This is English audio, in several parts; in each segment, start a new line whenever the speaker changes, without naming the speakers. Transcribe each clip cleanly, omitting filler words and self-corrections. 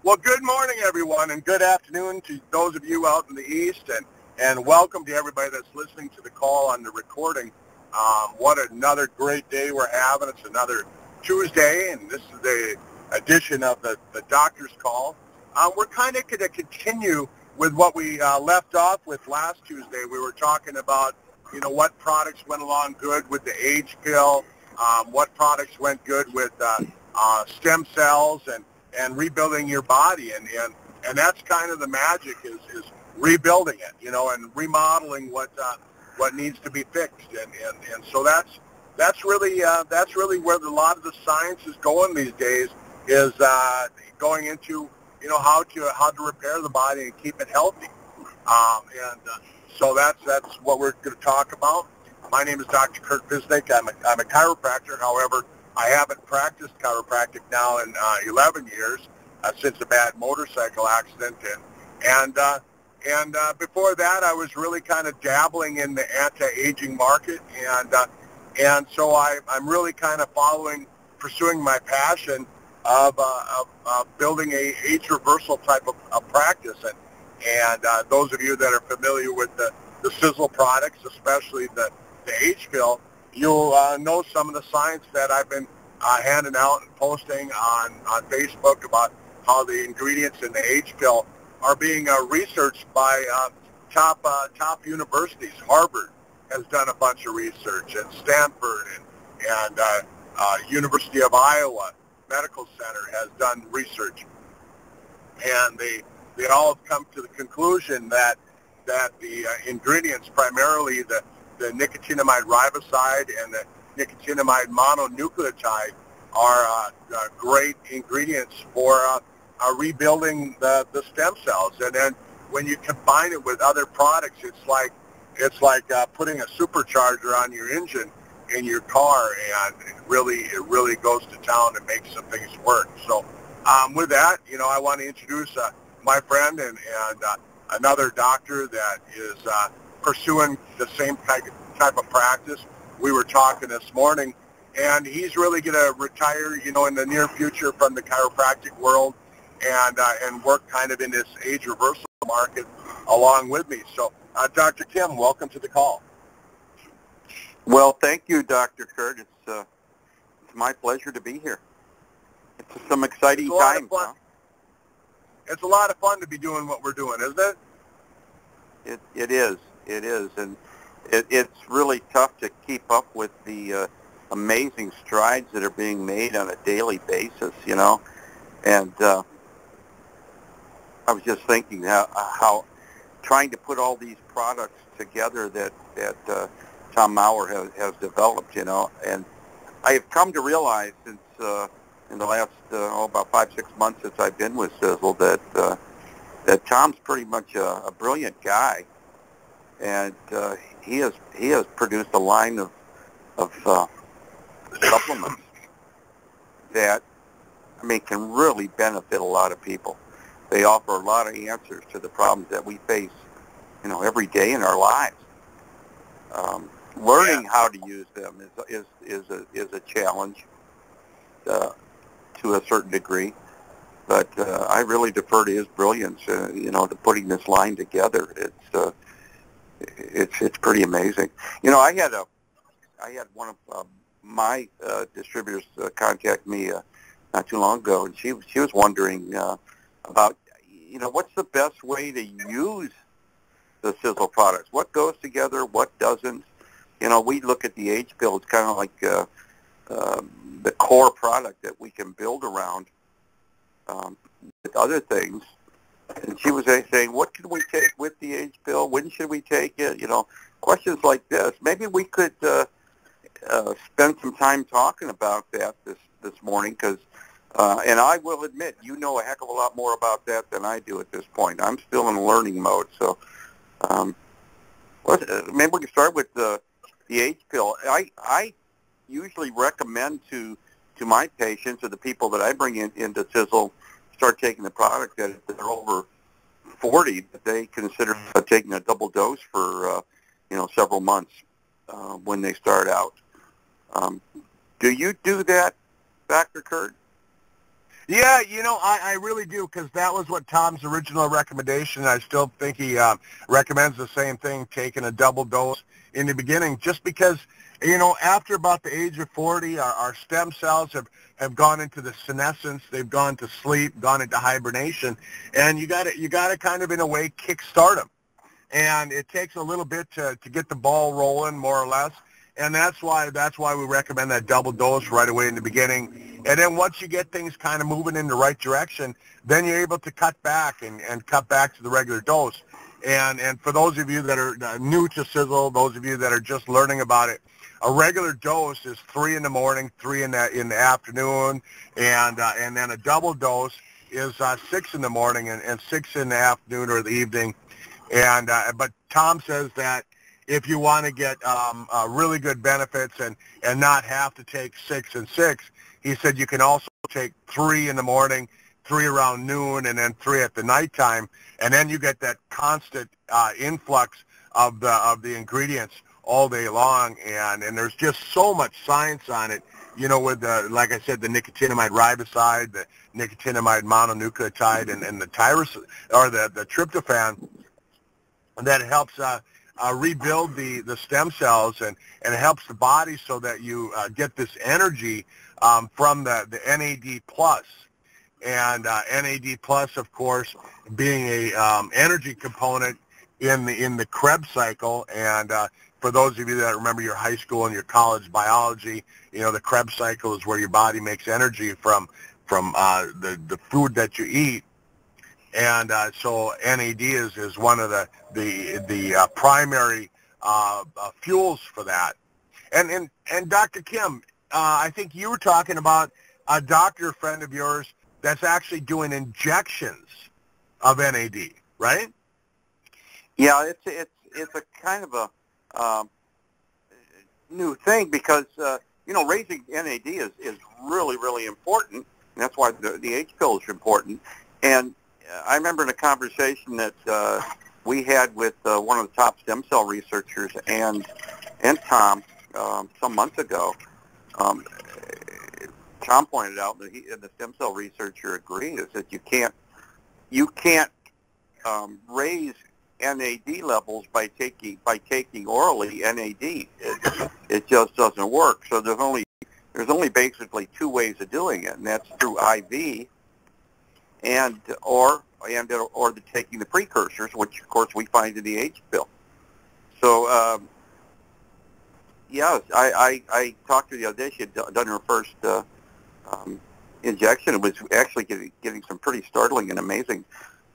Well, good morning, everyone, and good afternoon to those of you out in the East, and welcome to everybody that's listening to the call on the recording. What another great day we're having. It's another Tuesday, and this is the edition of the doctor's call. We're kind of going to continue with what we left off with last Tuesday. We were talking about, what products went along good with the A.G.E pill, what products went good with stem cells, and rebuilding your body, and that's kind of the magic is rebuilding it, and remodeling what needs to be fixed, and so that's really where a lot of the science is going these days, is going into how to repair the body and keep it healthy, so that's what we're going to talk about. My name is Dr. Kurt Visnick. I'm a chiropractor. However, I haven't practiced chiropractic now in 11 years since a bad motorcycle accident, and before that, I was really kind of dabbling in the anti-aging market, and so I'm really kind of pursuing my passion of building a age reversal type of practice, and those of you that are familiar with the Sisel products, especially the A.G.E pill, you'll know some of the science that I've been handing out and posting on Facebook about how the ingredients in the A.G.E pill are being researched by top universities. Harvard has done a bunch of research, and Stanford and University of Iowa Medical Center has done research, and they all have come to the conclusion that the ingredients, primarily the nicotinamide riboside and the nicotinamide mononucleotide, are great ingredients for rebuilding the stem cells. And then when you combine it with other products, it's like putting a supercharger on your engine in your car, and it really goes to town and makes some things work. So with that, I want to introduce my friend and another doctor that is pursuing the same type of practice. We were talking this morning, and he's really going to retire, in the near future from the chiropractic world, and work kind of in this age reversal market along with me. So, Dr. Kim, welcome to the call.
Well, thank you, Dr. Kurt. It's my pleasure to be here. It's some exciting times. Huh?
It's a lot of fun to be doing what we're doing, isn't it?
It is, and it's really tough to keep up with the amazing strides that are being made on a daily basis, and I was just thinking how trying to put all these products together that Tom Maurer has developed, and I have come to realize since in the last about 5-6 months since I've been with Sisel that Tom's pretty much a brilliant guy, and he has produced a line of supplements that can really benefit a lot of people. They offer a lot of answers to the problems that we face, every day in our lives. Learning how to use them is a challenge to a certain degree, but I really defer to his brilliance, to putting this line together. It's pretty amazing. I had one of my distributors contact me not too long ago, and she was wondering about what's the best way to use the Sisel products. What goes together, what doesn't. We look at the A.G.E pill. It's kind of like the core product that we can build around with other things. And she was saying, what can we take with the A.G.E pill? When should we take it? Questions like this. Maybe we could spend some time talking about that this morning, because, and I will admit, you know a heck of a lot more about that than I do at this point. I'm still in learning mode. So maybe we can start with the A.G.E pill. I usually recommend to my patients, or the people that I bring into Sisel, start taking the product that if they're over 40, that they consider taking a double dose for several months when they start out. Do you do that, Dr. Kurt?
Yeah, I really do, because that was what Tom's original recommendation. I still think he recommends the same thing, taking a double dose in the beginning, just because, after about the age of 40, our stem cells have gone into the senescence, they've gone to sleep, gone into hibernation, and you got to kind of, in a way, kickstart them. And it takes a little bit to get the ball rolling, more or less. And that's why we recommend that double dose right away in the beginning. And then once you get things kind of moving in the right direction, then you're able to cut back and cut back to the regular dose. And for those of you that are new to Sisel, those of you that are just learning about it, a regular dose is 3 in the morning, 3 in the afternoon, and then a double dose is 6 in the morning and 6 in the afternoon or the evening. And but Tom says that if you want to get really good benefits and not have to take 6 and 6, he said you can also take 3 in the morning, 3 around noon, and then 3 at the nighttime, and then you get that constant influx of the ingredients all day long. And there's just so much science on it, with like I said, the nicotinamide riboside, the nicotinamide mononucleotide, and the tyrosine or the tryptophan, that helps rebuild the stem cells and it helps the body so that you get this energy from the NAD plus. And NAD plus, of course, being a energy component in the Krebs cycle. And for those of you that remember your high school and your college biology, the Krebs cycle is where your body makes energy from the food that you eat. And so NAD is one of the primary fuels for that. And Dr. Kim, I think you were talking about a doctor friend of yours that's actually doing injections of NAD, right?
Yeah, it's a kind of a new thing because raising NAD is really important, and that's why the H pill is important. And I remember in a conversation that we had with one of the top stem cell researchers and Tom some months ago. Tom pointed out that the stem cell researcher agreed, is that you can't raise NAD levels by taking orally NAD. It just doesn't work. So there's only basically 2 ways of doing it, and that's through IV and or taking the precursors, which of course we find in the H pill. So I talked to the other day. She had done her first injection. It was actually getting some pretty startling and amazing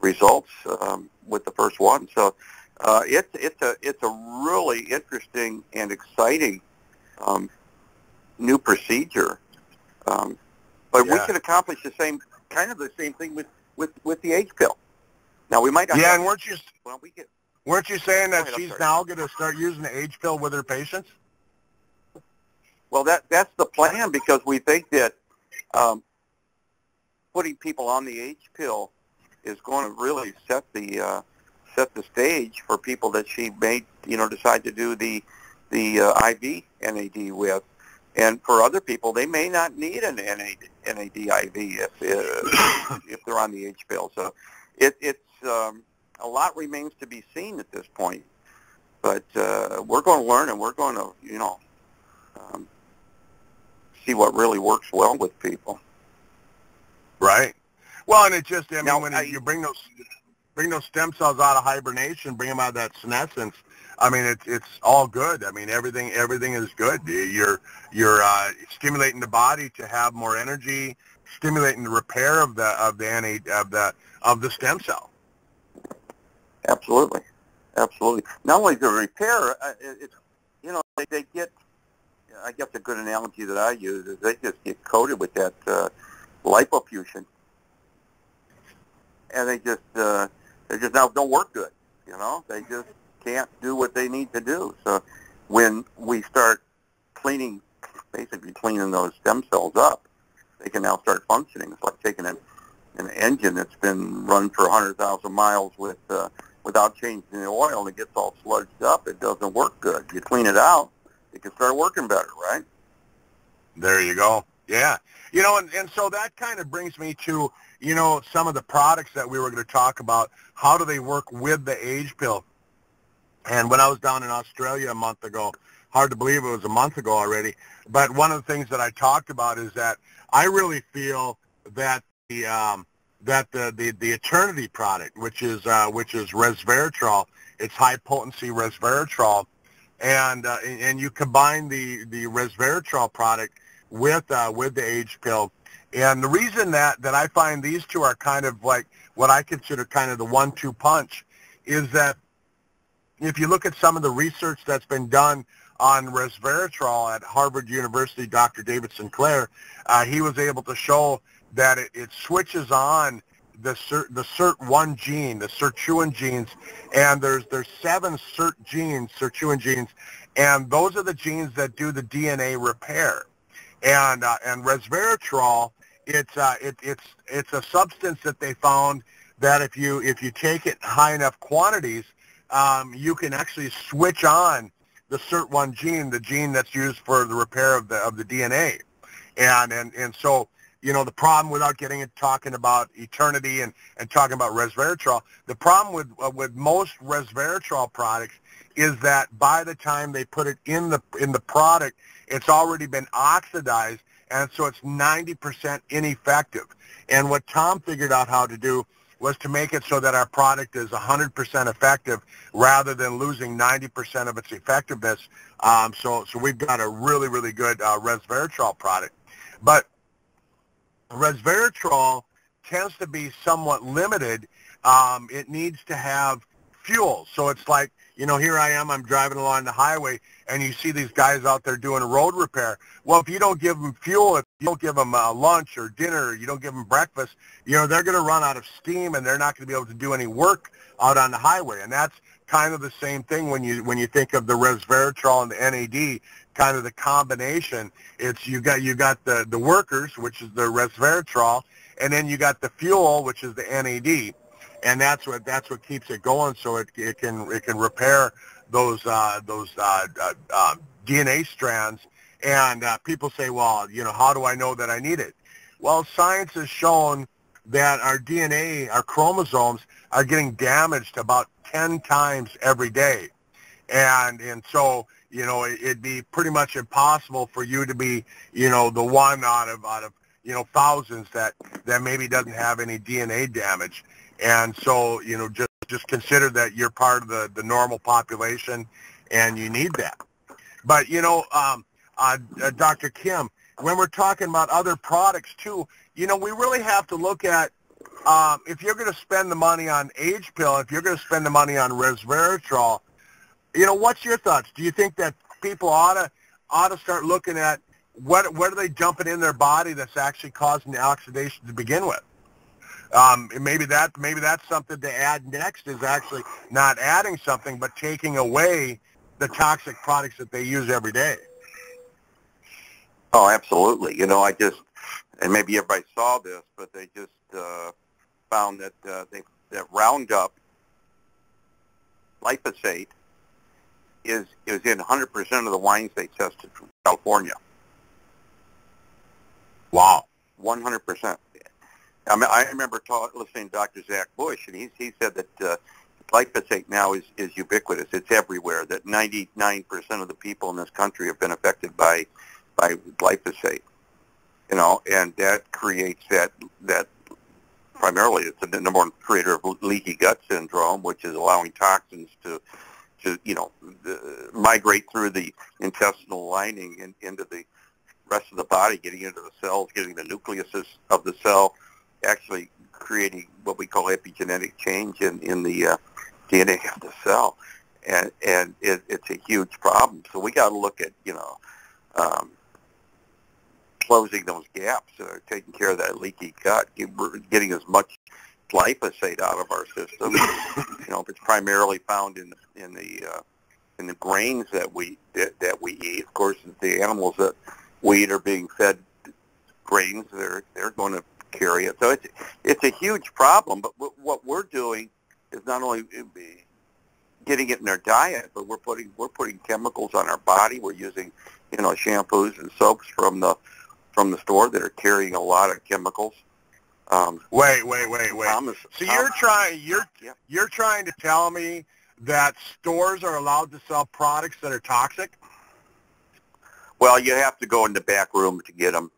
results with the first one. So it's a really interesting and exciting new procedure. But we can accomplish the same thing with the H pill. Now we might not.
Yeah, and weren't you saying that she's now going to start using the H pill with her patients?
Well, that's the plan, because we think that putting people on the H pill is going to really set the stage for people that she may decide to do the IV NAD with. And for other people, they may not need an NAD IV if they're on the H pill. So it's a lot remains to be seen at this point. But we're going to learn, and we're going to see what really works well with people.
Right. Well, and it just when you bring those stem cells out of hibernation, bring them out of that senescence, I mean, it's all good. I mean, everything is good. You're stimulating the body to have more energy, stimulating the repair of the stem cell.
Absolutely. Not only the repair, they get. I guess a good analogy that I use is they just get coated with that lipofuscin, and they just now don't work good. They just can't do what they need to do. So when we start basically cleaning those stem cells up, they can now start functioning. It's like taking an engine that's been run for 100,000 miles without changing the oil, and it gets all sludged up. It doesn't work good. You clean it out, it can start working better, right?
There you go. Yeah. And so that kind of brings me to, some of the products that we were going to talk about. How do they work with the age pill? And when I was down in Australia a month ago, hard to believe it was a month ago already, but one of the things that I talked about is that I really feel that the Eternity product, which is resveratrol, it's high potency resveratrol, and you combine the resveratrol product with the age pill. And the reason that I find these two are kind of like what I consider kind of the 1-2 punch is that if you look at some of the research that's been done on resveratrol at Harvard University, Dr. David Sinclair, he was able to show that it switches on the SIRT1 gene, the sirtuin genes, and there's 7 sirtuin genes, and those are the genes that do the DNA repair. And resveratrol, it's a substance that they found that if you take it in high enough quantities, you can actually switch on the SIRT1 gene, the gene that's used for the repair of the DNA. And so, the problem, without talking about Eternity and talking about resveratrol, the problem with most resveratrol products is that by the time they put it in the product, it's already been oxidized, and so it's 90% ineffective. And what Tom figured out how to do was to make it so that our product is 100% effective rather than losing 90% of its effectiveness. So we've got a really, really good resveratrol product. But resveratrol tends to be somewhat limited. It needs to have fuel. So it's like, here I am, I'm driving along the highway, and you see these guys out there doing a road repair. Well, if you don't give them fuel, if you don't give them lunch or dinner, you don't give them breakfast, they're going to run out of steam, and they're not going to be able to do any work out on the highway. And that's kind of the same thing when you think of the resveratrol and the NAD, kind of the combination. It's you got the workers, which is the resveratrol, and then you got the fuel, which is the NAD. And that's what keeps it going, so it can repair those DNA strands. And people say, well, how do I know that I need it? Well, science has shown that our DNA, our chromosomes, are getting damaged about 10 times every day, and so it'd be pretty much impossible for you to be the one out of thousands that maybe doesn't have any DNA damage. And so, just consider that you're part of the normal population, and you need that. But, Dr. Kim, when we're talking about other products, too, we really have to look at, if you're going to spend the money on age pill, if you're going to spend the money on resveratrol, what's your thoughts? Do you think that people ought to start looking at what are they dumping in their body that's actually causing the oxidation to begin with? Maybe that's something to add next, is actually not adding something, but taking away the toxic products that they use every day.
Oh, absolutely. And maybe everybody saw this, but they just found that that Roundup glyphosate is in 100% of the wines they tested from California.
Wow.
100%. I remember listening to Dr. Zach Bush, and he said that glyphosate now is ubiquitous. It's everywhere, that 99% of the people in this country have been affected by glyphosate. And that creates that primarily it's the number one creator of leaky gut syndrome, which is allowing toxins to migrate through the intestinal lining and into the rest of the body, getting into the cells, getting the nucleus of the cell, actually creating what we call epigenetic change in the DNA of the cell, and it's a huge problem. So we got to look at closing those gaps, taking care of that leaky gut, getting as much glyphosate out of our system. If it's primarily found in the grains that we eat. Of course, the animals that we eat are being fed grains. They're going to carry it. So it's a huge problem. But what we're doing is not only getting it in our diet, but we're putting chemicals on our body. We're using shampoos and soaps from the from the store that are carrying a lot of chemicals.
Wait.
Thomas,
So
yeah.
you're trying to tell me that stores are allowed to sell products that are toxic?
Well, you have to go in the back room to get them.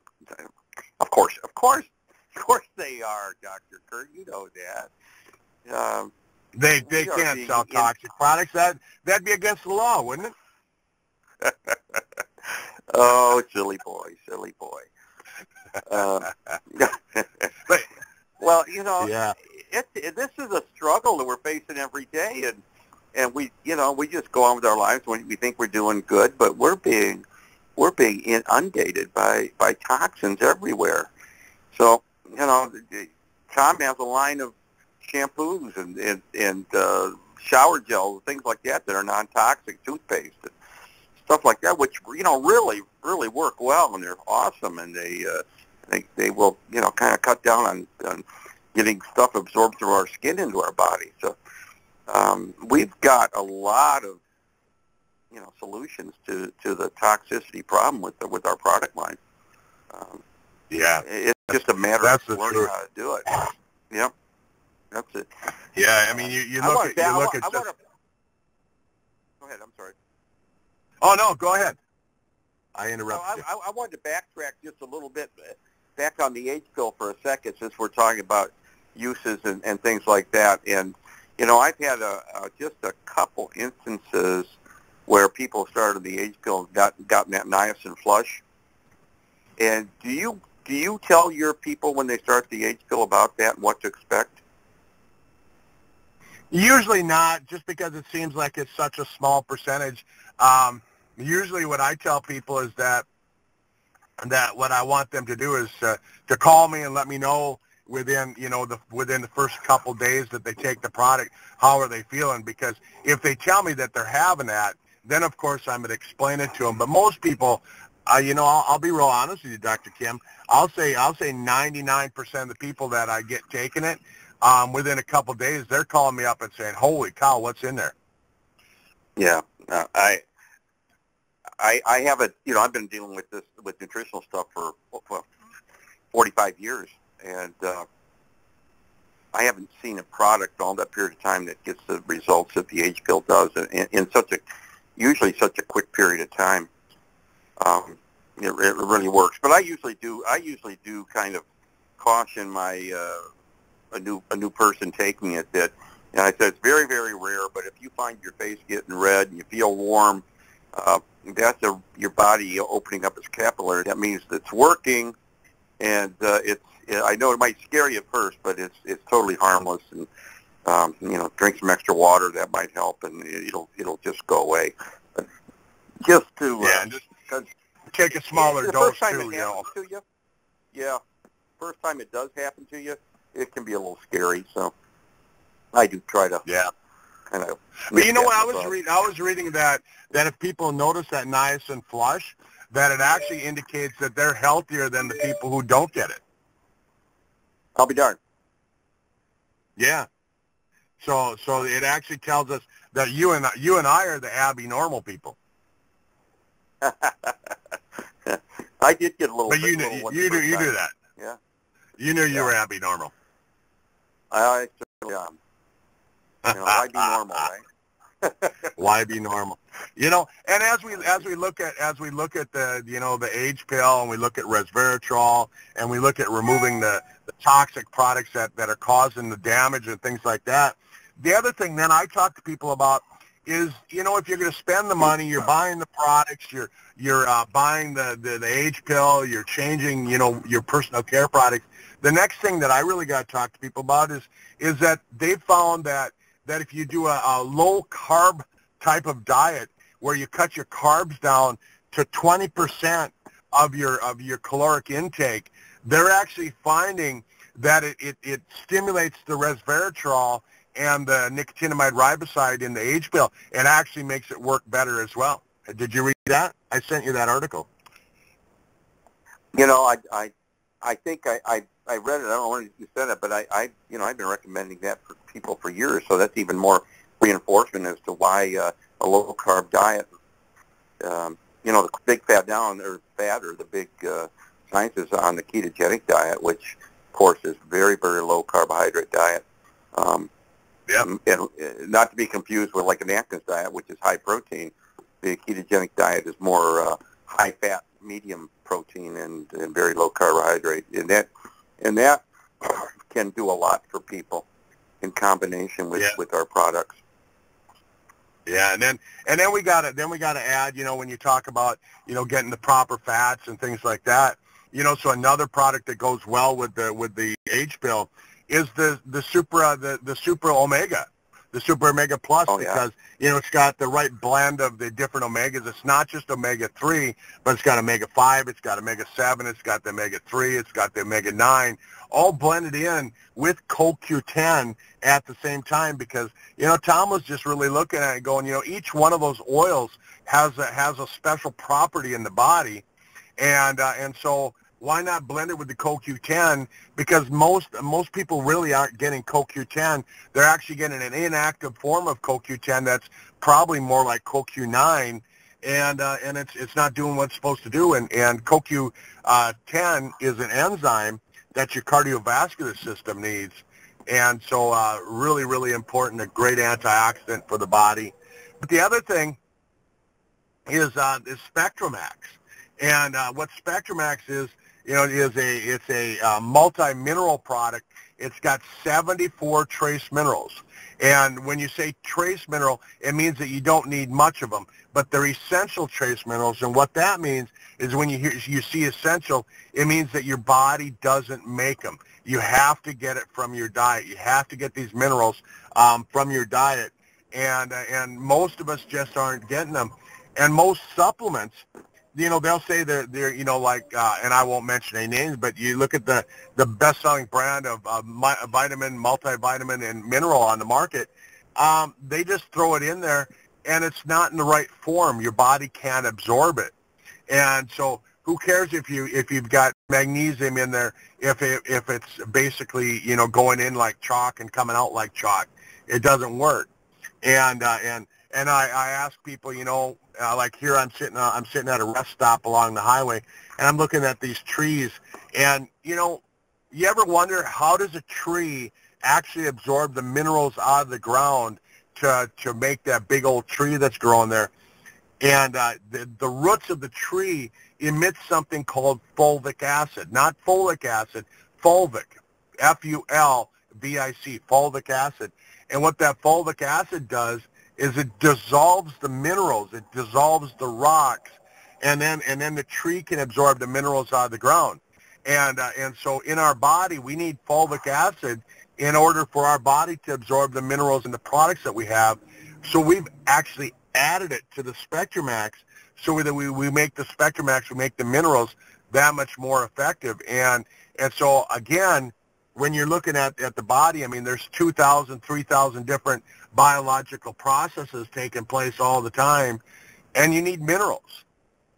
Of course they are, Dr. Kurt. You know that.
They can't sell toxic products. That'd be against the law, wouldn't it?
Oh, silly boy.
But,
well,
yeah.
this is a struggle that we're facing every day, and we just go on with our lives when we think we're doing good, but we're being inundated by toxins everywhere. So, Tom has a line of shampoos and shower gels, things like that are non-toxic, toothpaste, stuff like that, which really work well, and they're awesome, and they will kind of cut down on getting stuff absorbed through our skin into our body. So we've got a lot of solutions to the toxicity problem with our product line.
Yeah,
it's just a matter of learning how to do it. Yep, that's it.
Yeah, I mean, you look at. Go
ahead. I'm sorry.
Oh no, go ahead. I interrupted you.
I wanted to backtrack just a little bit back on the Age pill for a second, since we're talking about uses and things like that. And I've had just a couple instances where people started the Age pill and gotten that niacin flush. And do you tell your people when they start the Age pill about that and what to expect?
Usually not, just because it seems like it's such a small percentage. Usually what I tell people is that what I want them to do is to call me and let me know within the first couple days that they take the product, how are they feeling? Because if they tell me that they're having that, then of course I'm going to explain it to them. But most people, I'll be real honest with you, Dr. Kim. I'll say 99% of the people that I get taking it, within a couple days, they're calling me up and saying, "Holy cow, what's in there?"
Yeah, I have I've been dealing with nutritional stuff for 45 years, and I haven't seen a product all that period of time that gets the results that the Age pill does in usually such a quick period of time. It really works. But I usually do kind of caution a new person taking it that, and I said it's very, very rare, but if you find your face getting red and you feel warm, that's your body opening up its capillaries. That means it's working, and I know it might scare you at first, but it's totally harmless. And drink some extra water, that might help, and it'll just go away. But just to
just take a smaller dose too.
Yeah, first time it does happen to you, it can be a little scary. So I do try to kind of.
But what I was reading that if people notice that niacin flush, that it actually indicates that they're healthier than the people who don't get it.
I'll be darned.
Yeah. So it actually tells us that you and I are the abnormal people.
I did get a little.
But you do that.
Yeah.
You knew you were abnormal.
I certainly am. Why be normal, right?
Why be normal? And as we look at the the Age pill, and we look at resveratrol, and we look at removing the toxic products that are causing the damage and things like that. The other thing then I talk to people about is, if you're going to spend the money, you're buying the products, you're buying the Age pill, you're changing, your personal care products. The next thing that I really got to talk to people about is that they've found that if you do a low carb type of diet where you cut your carbs down to 20% of your caloric intake, they're actually finding that it stimulates the resveratrol and the nicotinamide riboside in the Age pill, and actually makes it work better as well. Did you read that? I sent you that article.
I think I read it. I don't know when you said it, but I've been recommending that for people for years. So that's even more reinforcement as to why a low carb diet, the big fat or the big science is on the ketogenic diet, which, of course, is very, very low carbohydrate diet. And not to be confused with like an Atkins diet, which is high protein. The ketogenic diet is more high fat, medium protein, and very low carbohydrate. And that can do a lot for people in combination with our products.
Yeah, and then we got to add, when you talk about, getting the proper fats and things like that, so another product that goes well with the age pill is the super omega, the super omega plus, because it's got the right blend of the different omegas. It's not just omega 3, but it's got omega 5, it's got omega 7, it's got the omega 3, it's got the omega 9, all blended in with CoQ10 at the same time, because Tom was just really looking at it going, each one of those oils has a special property in the body, and so why not blend it with the CoQ10? Because most people really aren't getting CoQ10. They're actually getting an inactive form of CoQ10 that's probably more like CoQ9, and it's not doing what it's supposed to do. And CoQ10 is an enzyme that your cardiovascular system needs, and so really, really important, a great antioxidant for the body. But the other thing is SpectraMax, and what SpectraMax is, it's a multi-mineral product. It's got 74 trace minerals. And when you say trace mineral, it means that you don't need much of them, but they're essential trace minerals. And what that means is when you see essential, it means that your body doesn't make them. You have to get it from your diet. You have to get these minerals from your diet. And most of us just aren't getting them. And most supplements, they'll say they're and I won't mention any names, but you look at the best-selling brand of vitamin, multivitamin, and mineral on the market, they just throw it in there, and it's not in the right form. Your body can't absorb it. And so who cares if you've got magnesium in there, if it's basically, going in like chalk and coming out like chalk? It doesn't work. And I ask people, like here I'm sitting at a rest stop along the highway, and I'm looking at these trees, and you ever wonder, how does a tree actually absorb the minerals out of the ground to make that big old tree that's growing there? And the roots of the tree emit something called fulvic acid, not folic acid, fulvic, Fulvic, fulvic acid. And what that fulvic acid does is it dissolves the minerals, it dissolves the rocks, and then the tree can absorb the minerals out of the ground. And so in our body, we need fulvic acid in order for our body to absorb the minerals in the products that we have. So we've actually added it to the SpectraMax, so that we make the SpectraMax, we make the minerals that much more effective. And so again, when you're looking at the body, I mean, there's 2,000, 3,000 different biological processes taking place all the time, and you need minerals.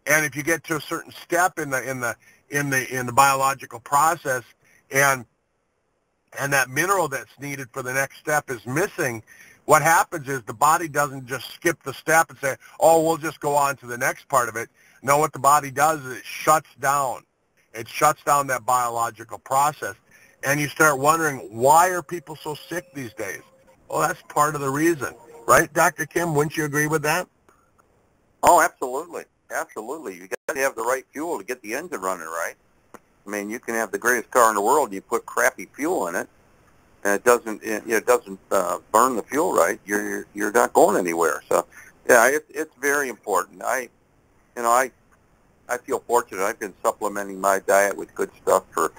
And if you get to a certain step in the biological process, and that mineral that's needed for the next step is missing, what happens is the body doesn't just skip the step and say, oh, we'll just go on to the next part of it. No, what the body does is it shuts down. It shuts down that biological process. And you start wondering, why are people so sick these days? Well, that's part of the reason, right, Dr. Kim? Wouldn't you agree with that?
Oh, absolutely. Absolutely. You got to have the right fuel to get the engine running, right? I mean, you can have the greatest car in the world and you put crappy fuel in it, and it doesn't burn the fuel right. You're not going anywhere. So, yeah, it's very important. I feel fortunate. I've been supplementing my diet with good stuff for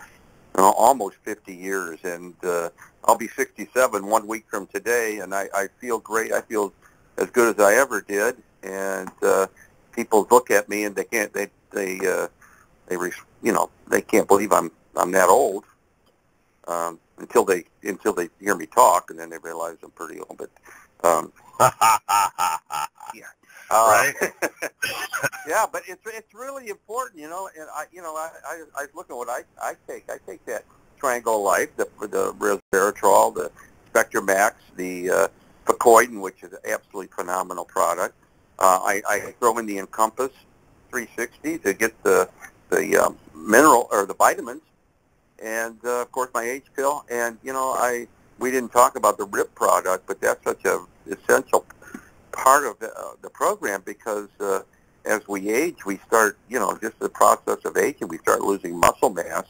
almost 50 years, and I'll be 67 1 week from today, and I feel great. I feel as good as I ever did, and people look at me and they can't believe I'm that old until they hear me talk, and then they realize I'm pretty old. But yeah.
Right.
Yeah, but it's really important, And I look at what I take. I take that Triangle Life, the Resveratrol, the SpectraMax, the Picoidin, which is an absolutely phenomenal product. I throw in the Encompass 360 to get the mineral or the vitamins, and of course my H pill. And we didn't talk about the RIP product, but that's such a essential part of the program, because as we age, we start, just the process of aging, we start losing muscle mass.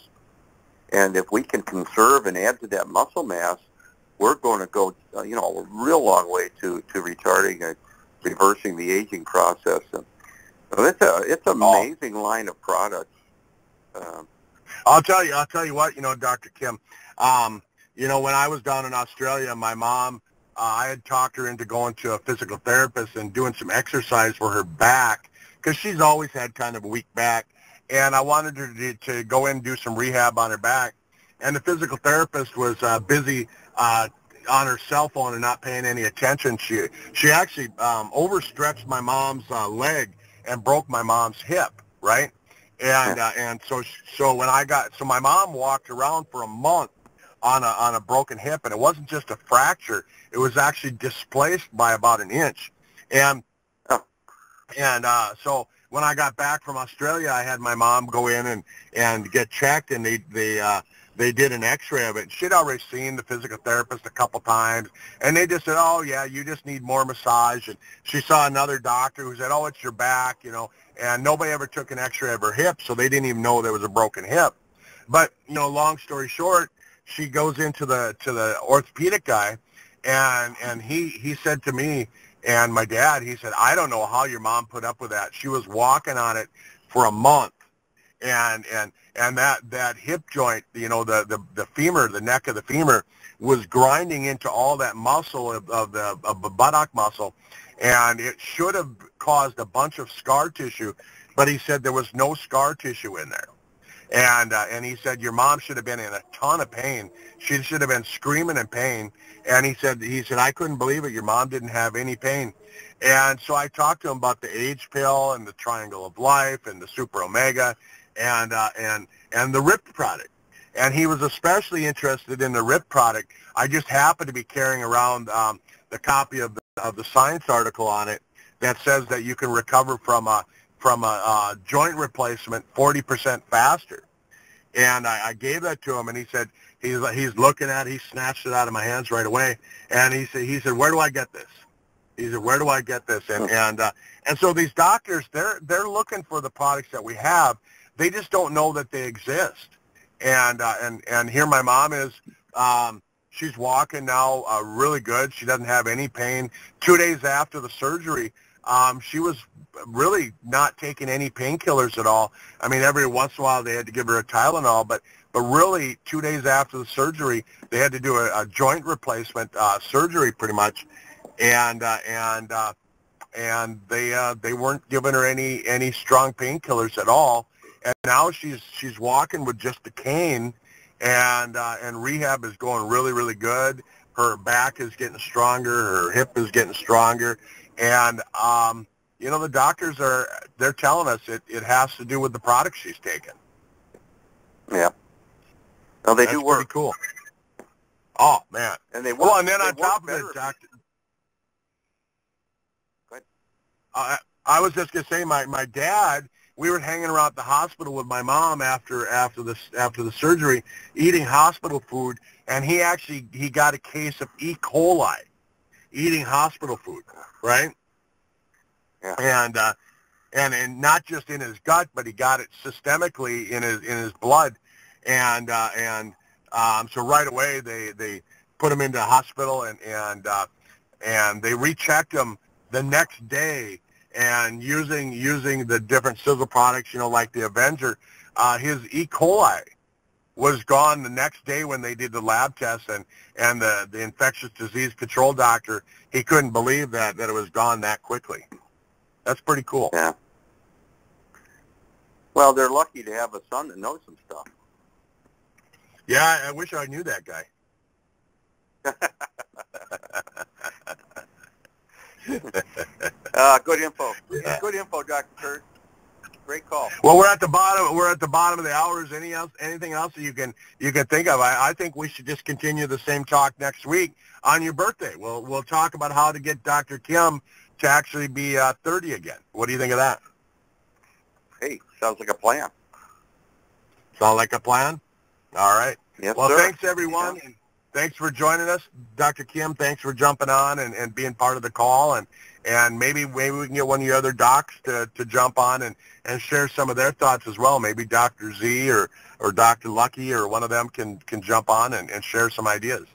And if we can conserve and add to that muscle mass, we're going to go, a real long way to retarding and reversing the aging process. And so it's an amazing line of products.
I'll tell you what, Dr. Kim, when I was down in Australia, my mom, I had talked her into going to a physical therapist and doing some exercise for her back, because she's always had kind of a weak back. And I wanted her to go in and do some rehab on her back. And the physical therapist was busy on her cell phone and not paying any attention. She actually overstretched my mom's leg and broke my mom's hip, right? And so my mom walked around for a month on a broken hip, and it wasn't just a fracture; it was actually displaced by about an inch. So when I got back from Australia, I had my mom go in and get checked, and they did an X-ray of it. She'd already seen the physical therapist a couple times, and they just said, "Oh yeah, you just need more massage." And she saw another doctor who said, "Oh, it's your back," And nobody ever took an X-ray of her hip, so they didn't even know there was a broken hip. But long story short, she goes into the orthopedic guy, and he said to me and my dad, he said, "I don't know how your mom put up with that. She was walking on it for a month, and that hip joint, the femur, the neck of the femur, was grinding into all that muscle of the buttock muscle, and it should have caused a bunch of scar tissue, but he said there was no scar tissue in there." And he said, "Your mom should have been in a ton of pain. She should have been screaming in pain." And he said, "I couldn't believe it. Your mom didn't have any pain." And so I talked to him about the Age pill and the Triangle of Life and the Super Omega and the RIP product. And he was especially interested in the RIP product. I just happened to be carrying around the copy of the science article on it that says that you can recover from a joint replacement 40% faster. And I gave that to him, and he said he's looking at it. He snatched it out of my hands right away, and he said, "Where do I get this?" He said, "Where do I get this?" And so these doctors, they're looking for the products that we have. They just don't know that they exist. And here my mom is. She's walking now really good. She doesn't have any pain. 2 days after the surgery, she was really not taking any painkillers at all. I mean, every once in a while they had to give her a Tylenol, but really 2 days after the surgery, they had to do a joint replacement surgery pretty much, and they weren't giving her any strong painkillers at all. And now she's walking with just a cane, and rehab is going really, really good. Her back is getting stronger. Her hip is getting stronger. And, the doctors they're telling us it has to do with the products she's taking.
Yeah. Well, they do work.
Pretty cool. Oh, man.
And they work.
Well, and then on top of it, doctor.
Go ahead.
I was just going to say, my dad, we were hanging around the hospital with my mom after the surgery, eating hospital food, and he got a case of E. coli, eating hospital food, right? Yeah. And not just in his gut, but he got it systemically in his blood, and so right away they put him into the hospital, and they rechecked him the next day. And using the different Sisel products, like the Avenger, his E. coli was gone the next day when they did the lab test, and the infectious disease control doctor, he couldn't believe that it was gone that quickly. That's pretty cool.
Yeah. Well, they're lucky to have a son that knows some stuff.
Yeah, I wish I knew that guy.
Good info. Yeah. Good info, Dr. Kurt. Great call.
Well, we're at the bottom of the hour. Is anything else that you can think of? I think we should just continue the same talk next week on your birthday. We'll talk about how to get Dr. Kim to actually be 30 again. What do you think of that?
Hey, sounds like a plan.
Sound like a plan? All right.
Yes,
well,
sir.
Thanks, everyone. Yeah. And thanks for joining us. Dr. Kim, thanks for jumping on and being part of the call. And maybe we can get one of your other docs to jump on and share some of their thoughts as well. Maybe Dr. Z or Dr. Lucky or one of them can jump on and share some ideas.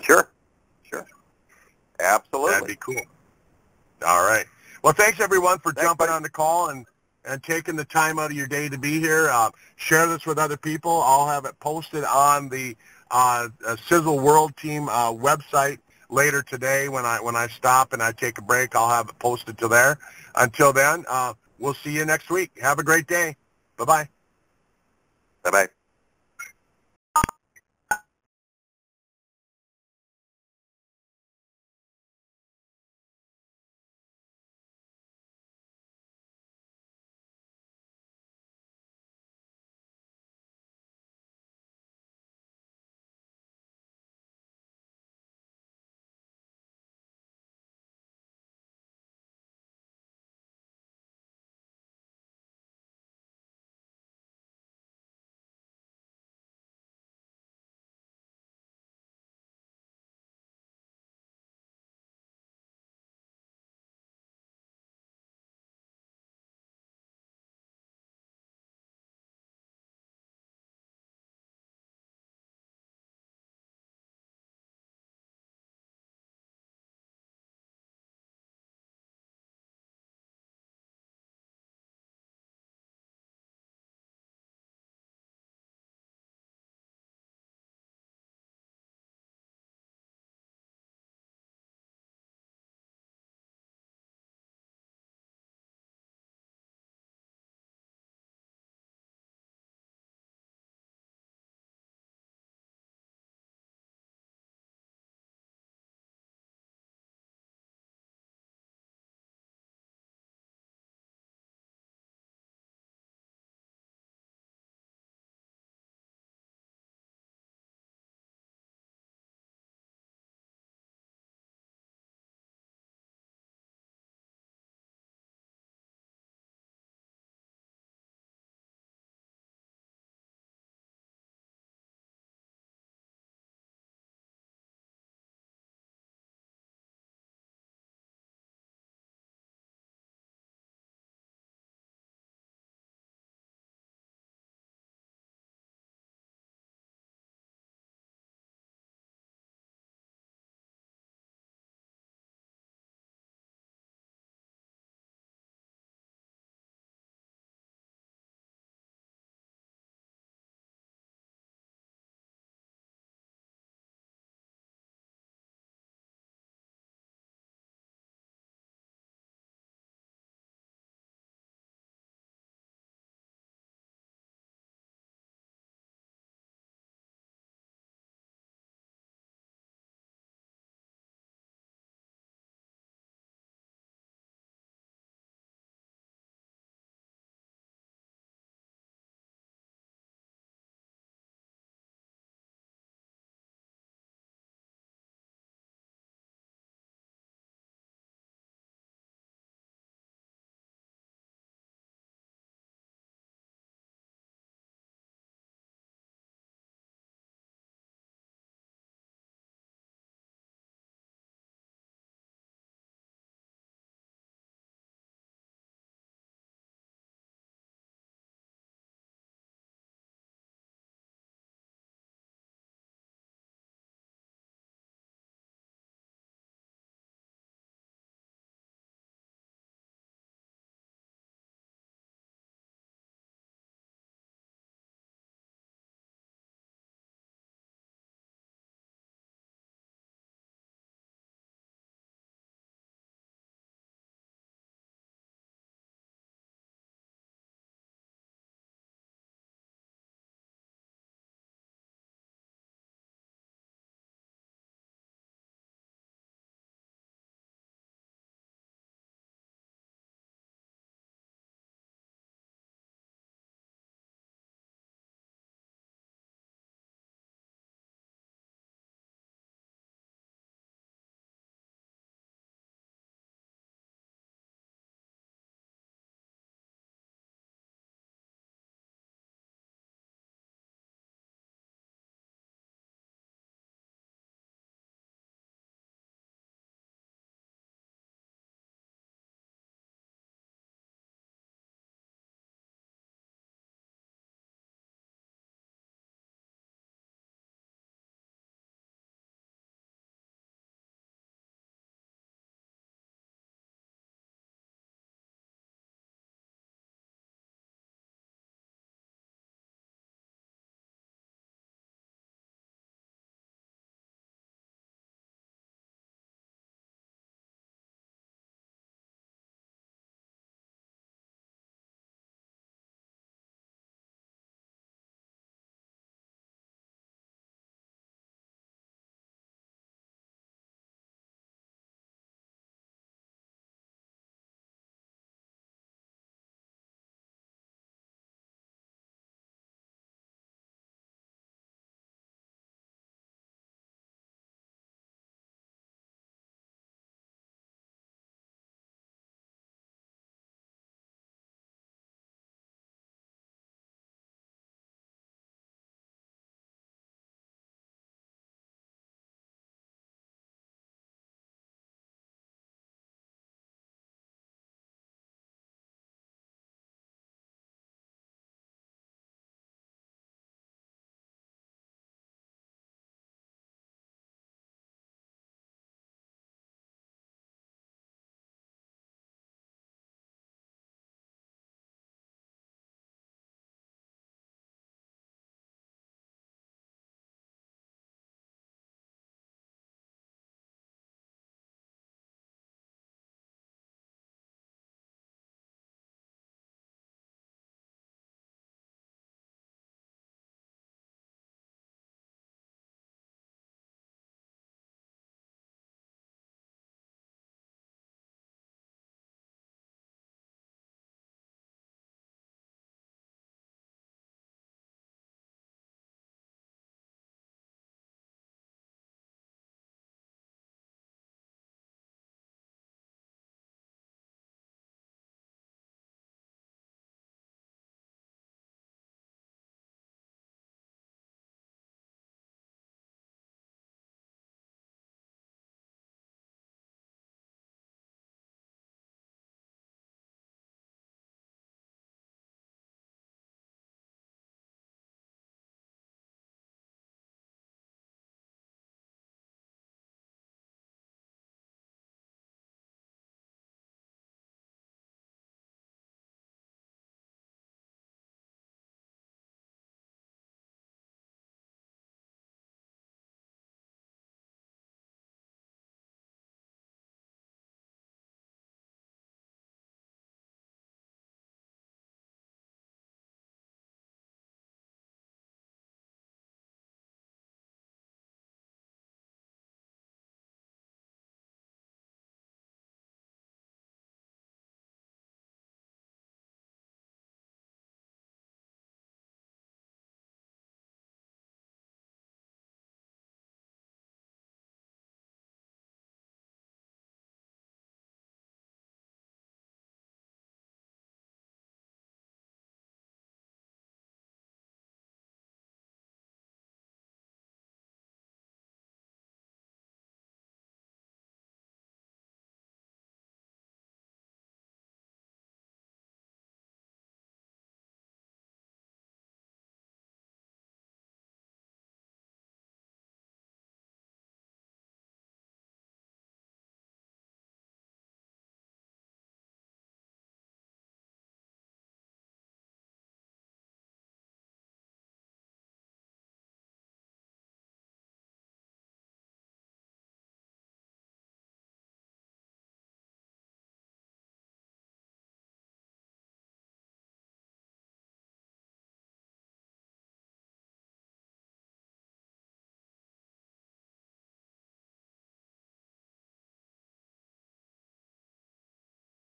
Sure. Absolutely.
That'd be cool. All right. Well, thanks, everyone, for jumping on the call and taking the time out of your day to be here. Share this with other people. I'll have it posted on the Sisel World Team website later today when I stop and I take a break. I'll have it posted to there. Until then, we'll see you next week. Have a great day. Bye-bye.
Bye-bye.